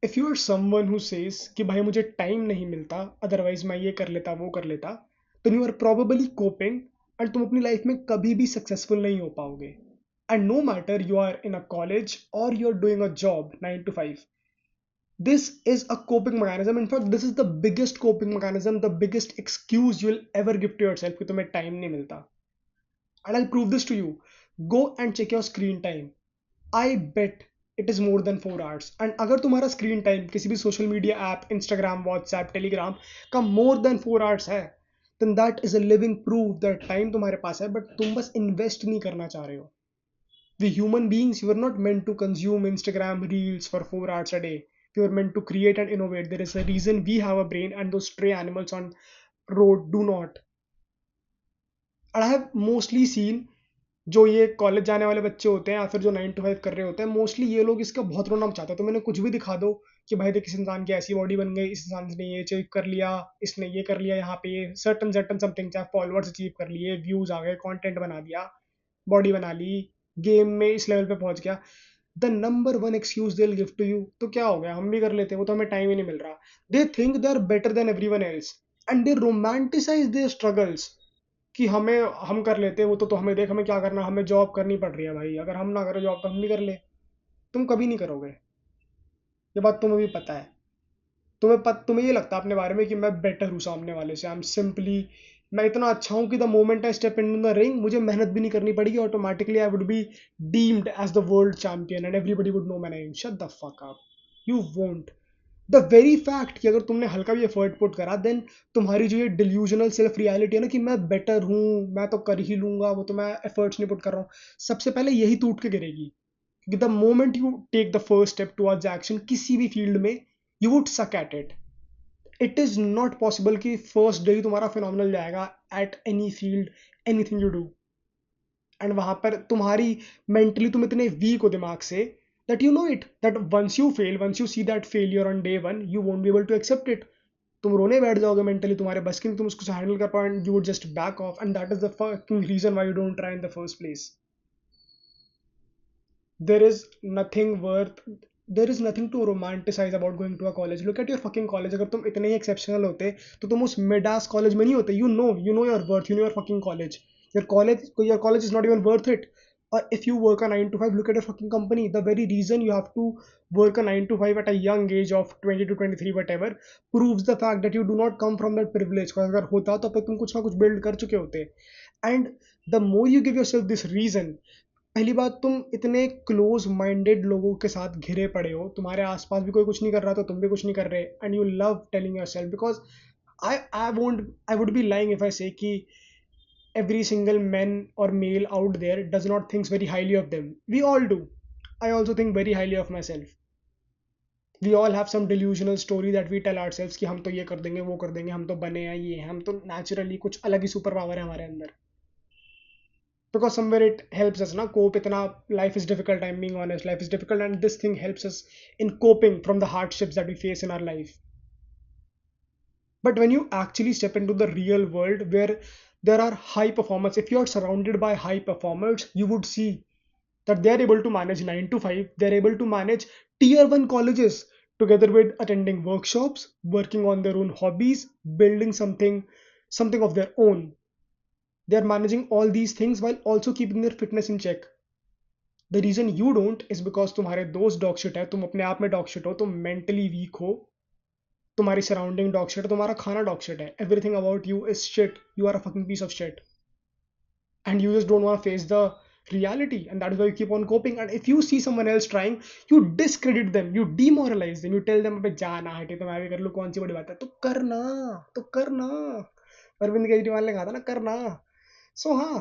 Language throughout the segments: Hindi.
If you are someone who says कि भाई मुझे टाइम नहीं मिलता, अदरवाइज मैं ये कर लेता वो कर लेता, then you are probably coping, and तुम अपनी लाइफ में कभी भी सक्सेसफुल नहीं हो पाओगे. And no matter you are in a college और you are doing a job 9 to 5, this is a coping mechanism. In fact, this is the biggest coping mechanism, the biggest excuse you will ever give to yourself कि तुम्हें टाइम नहीं मिलता. And I'll prove this to you. Go and check your screen time. I bet it is more than 4 hours. And अगर तुम्हारा स्क्रीन टाइम किसी भी social media app, Instagram, WhatsApp, Telegram का more than 4 hours है, then that is a living proof that time तुम्हारे पास है, बट तुम बस इन्वेस्ट नहीं करना चाह रहे हो. We human beings, you are not meant to consume Instagram reels for 4 hours a day. We are meant to create and innovate. There is a reason we have a brain, and those stray animals on road do not. And I have mostly seen जो ये कॉलेज जाने वाले बच्चे होते हैं या फिर जो 9 to 5 कर रहे होते हैं, मोस्टली ये लोग इसका बहुत रोना चाहते हैं. तो मैंने कुछ भी दिखा दो कि भाई देख इस इंसान की ऐसी बॉडी बन गई, इस इंसान ने ये अचीव कर लिया, इसने ये कर लिया, यहाँ पे ये सर्टन सर्टन समथिंग, चाहे फॉलोअर्स अचीव कर लिए, व्यूज आ गए, कंटेंट बना दिया, बॉडी बना ली, गेम में इस लेवल पे पहुंच गया. The number one excuse they give to you, तो क्या हो गया, हम भी कर लेते हैं, वो तो हमें टाइम ही नहीं मिल रहा. They think they are better than everyone else, and they romanticize their struggles कि हमें, हम कर लेते हैं वो तो हमें देख, हमें क्या करना, हमें जॉब करनी पड़ रही है भाई, अगर हम ना करें जॉब तो हम भी कर ले. तुम कभी नहीं करोगे, ये बात तुम्हें भी पता है. तुम्हें ये लगता है अपने बारे में कि मैं बेटर हूँ सामने वाले से. आई एम सिंपली, मैं इतना अच्छा हूँ कि the moment I step in the ring, मुझे मेहनत भी नहीं करनी पड़ेगी, automatically I would be deemed as the world champion and everybody would know my name. Shut the fuck up, you won't. The very fact कि अगर तुमने हल्का भी एफर्ट पुट करा, देन तुम्हारी जो ये डिल्यूजनल सेल्फ रियलिटी है ना कि मैं बेटर हूँ, मैं तो कर ही लूंगा, वो तो मैं एफर्ट्स नहीं पुट कर रहा हूँ, सबसे पहले यही टूट के गिरेगी. क्योंकि the moment you take the first step towards action किसी भी फील्ड में, you would suck at it. It is not possible कि फर्स्ट डे ही तुम्हारा फिनोमिनल जाएगा at any field, anything you do. And वहां पर तुम्हारी मेंटली तुम इतने वीक हो दिमाग से that you know it, that once you fail, once you see that failure on day one, you won't be able to accept it. तुम रोने बैठ जाओगे मेंटली, तुम्हारे बस की नहीं, तुम उसको हैंडल कर पाओ, and you would just back off, and that is the fucking reason why you don't try in the first place. there is nothing worth there is nothing to romanticize about going to a college. Look at your fucking college. अगर तुम इतने ही एक्सेप्शनल होते तो तुम उस मिड आस कॉलेज में नहीं होते. You know your worth, you know your fucking college. Your college is not even worth it. Or if you work a 9 to 5, look at your fucking company. The very reason you have to work a 9 to 5 at a young age of 20 to 23 whatever proves the fact that you do not come from that privilege. अगर होता तो तुम कुछ ना कुछ बिल्ड कर चुके होते. And the more you give yourself this reason, पहली बात, तुम इतने क्लोज माइंडेड लोगों के साथ घिरे पड़े हो, तुम्हारे आसपास भी कोई कुछ नहीं कर रहा तो तुम भी कुछ नहीं कर रहे, and you love telling your self. Because I would B lying if I से कि every single man or male out there does not think very highly of them. We all do. I also think very highly of myself. We all have some delusional story that we tell ourselves कि हम तो ये कर देंगे, वो कर देंगे, हम तो बने हैं, ये हैं, हम तो naturally कुछ अलग ही सुपर पावर है हमारे अंदर. Because somewhere it helps us na cope. Itna life is difficult, I'm being honest, life is difficult, and this thing helps us in coping from the hardships that we face in our life. But when you actually step into the real world where there are high performers, if you are surrounded by high performers, you would see that they are able to manage 9 to 5, they are able to manage tier 1 colleges together with attending workshops, working on their own hobbies, building something of their own. They are managing all these things while also keeping their fitness in check. The reason you don't is because तुम्हारे दोस्त डॉग शिट है, तुम अपने आप में डॉग शिट हो, तुम मेंटली वीक हो, तुम्हारी सराउंडिंग डॉग शिट है, तुम्हारा खाना डॉग शिट है, everything about you is shit, you are a fucking piece of shit, and you just don't want to face the reality, and that is why you keep on coping. And if you see someone else trying, you discredit them, you demoralize them, you tell them अबे जाना हटे तो मैं भी कर लूँ, कौन सी बड़ी बात है, तो करना. अरविंद केजरीवाल ने कहा था ना, करना. सो हाँ,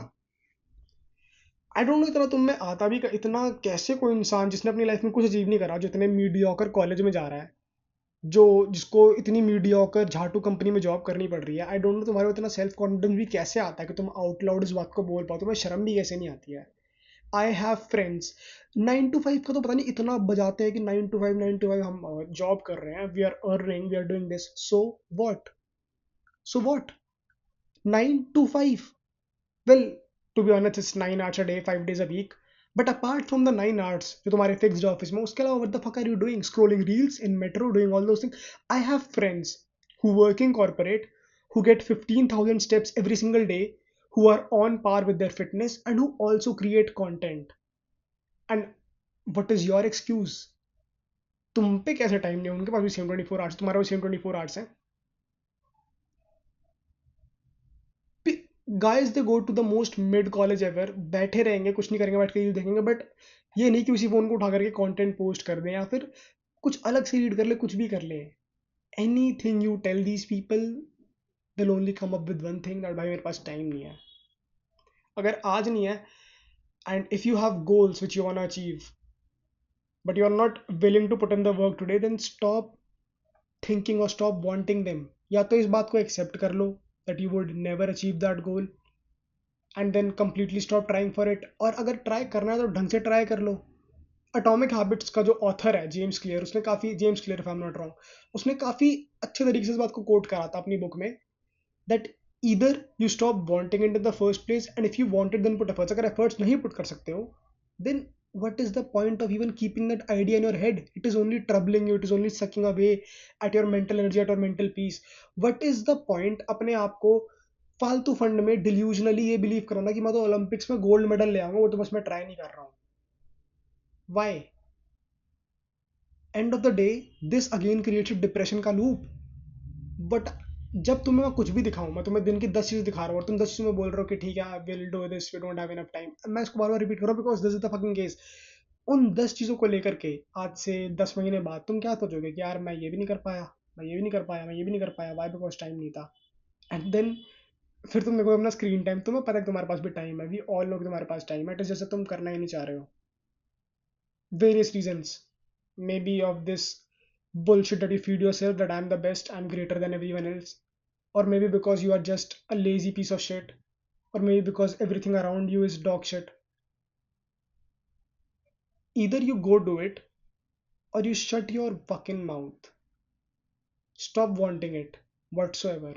आई डोंट नो इतना तुम में आता भी इतना कैसे कोई इंसान जिसने अपनी लाइफ में कुछ अचीव नहीं करा, जो इतने मीडियोकर कॉलेज में जा रहा है, जो जिसको इतनी मीडियोकर झाटू कंपनी में जॉब करनी पड़ रही है, आई डोंट नो तुम्हारे को इतना सेल्फ कॉन्फिडेंस भी कैसे आता है कि तुम आउट लाउड इस बात को बोल पाओ, तुम्हें शर्म भी कैसे नहीं आती है. आई हैव फ्रेंड्स 9 to 5 का तो पता नहीं इतना बजाते हैं कि 9 to 5 हम जॉब कर रहे हैं, we are earning, we are doing this, so what 9 to 5. Well, to be honest, it's 9 hours a day, 5 days a week. But apart from the 9 hours जो तुम्हारे फिक्स्ड ऑफिस में, उसके अलावा what the fuck are you doing? Scrolling reels in metro, doing all those things? I have friends who work in corporate, who get 15,000 steps every single day, who are on par with their fitness, and who also create content. And what is your excuse? तुम पे कैसे टाइम नहीं है? उनके पास भी सेम 24 आवर्स, तुम्हारा भी सेम 24 आवर्स है. Guys they go to the most mid college ever, बैठे रहेंगे, कुछ नहीं करेंगे, बैठ के रील देखेंगे, बट ये नहीं कि उसी फोन को उठा करके कंटेंट पोस्ट कर दें या फिर कुछ अलग से रीड कर ले, कुछ भी कर ले. Anything you tell these people, they'll only come up with one thing, that भाई मेरे पास टाइम नहीं है. अगर आज नहीं है, and if you have goals which you want to achieve but you are not willing to put in the work today, then stop thinking or stop wanting them. या तो इस बात को accept कर लो that you would never achieve that goal and then completely stop trying for it. और अगर ट्राई करना है तो ढंग से ट्राई कर लो. एटॉमिक हैबिट्स का जो ऑथर है James clear if I am not wrong, उसने काफ़ी अच्छे तरीके से इस बात को कोट करा था अपनी बुक में, that either you stop wanting it in the first place and if you wanted then put efforts. अगर एफर्ट्स नहीं पुट कर सकते हो, then what is the point of even keeping that idea in your head? It is only troubling you, it is only sucking away at your mental energy, at your mental peace. What is the point अपने आप को फालतू फंड में डिल्यूजनली ये बिलीव कराना कि मैं तो ओलंपिक्स में गोल्ड मेडल ले आऊंगा, वो तो बस मैं ट्राई नहीं कर रहा हूँ. Why? End of the day this again creates depression का लूप. बट जब तुम्हें मैं कुछ भी दिखाऊं, मैं तुम्हें दिन की 10 चीज़ें दिखा रहा हूँ और तुम 10 चीज़ों में बोल रहे हो कि ठीक है will do this, we don't have enough time, मैं इसको बार बार रिपीट कर रहा हूँ because this is the fucking case. उन 10 चीज़ों को लेकर के आज से 10 महीने बाद तुम क्या सोचोगे कि यार मैं ये भी नहीं कर पाया, मैं ये भी नहीं कर पाया, मैं ये भी नहीं कर पाया, वाई? बिकॉज टाइम नहीं था. एंड देन फिर तुम देखो अपना स्क्रीन टाइम, तुम्हें पता है कि तुम्हारे पास भी टाइम है, वी ऑल नो कि तुम्हारे पास टाइम है, इट इज जैसे तुम करना ही नहीं चाह रहे हो. Various reasons. Maybe of this bullshit that you feed yourself that I'm the best, I'm greater than everyone else. Or maybe because you are just a lazy piece of shit. Or maybe because everything around you is dog shit. Either you go do it or you shut your fucking mouth. Stop wanting it whatsoever.